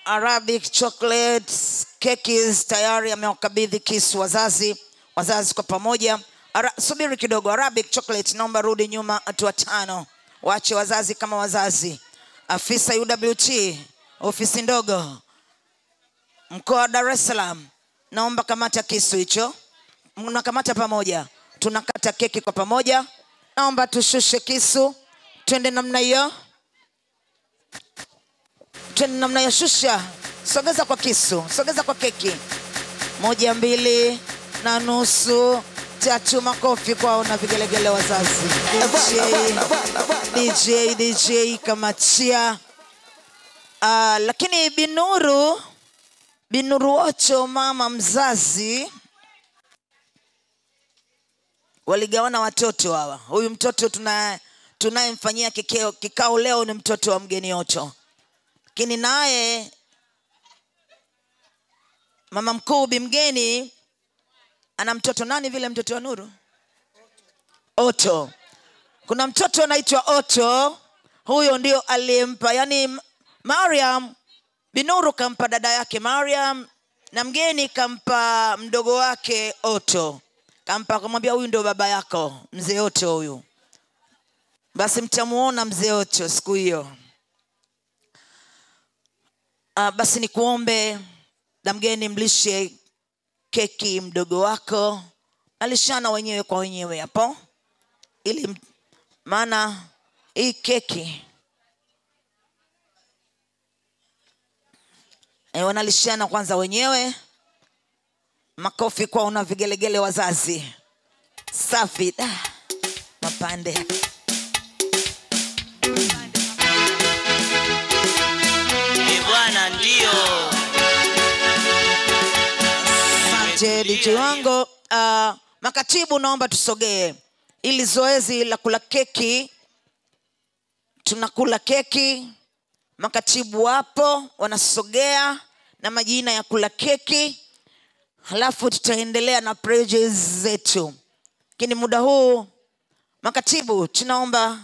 Arabic chocolates, cakes tayari amewakabidhi kisu wazazi kwa pamoja. Subiri kidogo, Arabic chocolate naomba rudi nyuma hatua 5. Waache wazazi kama wazazi. Afisa UWT ofisi ndogo mkoa wa Dar es Salaam, naomba kamata kisu hicho. Mnakamata pamoja. Tunakata keki kwa pamoja. Naomba tushushe kisu. Twende namna hiyo. Twende namna ya shusha. Sogeza kwa kisu, sogeza kwa keki. 1, 2 na nusu. 3 makofi kwao na vigelegele wazazi. DJ kamatia. Lakini Binuru Ocho mama mzazi waligawana watoto hawa. Huyu mtoto tunayemfanyia kikao leo ni mtoto wa mgeni Ocho. Lakini naye mama mkuu bimgeni ana mtoto nani vile mtoto wa Nuru? Otto. Kuna mtoto anaitwa Otto. Huyo ndio aliyempa, yani Mariam, Binuru kampa dada yake Mariam na mgeni kampa mdogo wake Otto. Kampa kumwambia huyu ndio baba yako, mzee Otto huyu. Basi mtamuona mzee Otto siku hiyo. Basi nikuombe na mgeni mlishe keki mdogo wako. Alishana wenyewe kwa wenyewe hapo. Ili maana hii keki wanalishana kwanza wenyewe. Makofi kwa una vigelegele wazazi. Safi. Mapande. Bwana ndio. Asante DJ wangu. Makatibu naomba tusogee. Ili zoezi la kula keki, tunakula keki. Makatibu wapo wanasogea na majina ya kula keki. Halafu tutaendelea na prayers zetu. Lakini muda huu makatibu tunaomba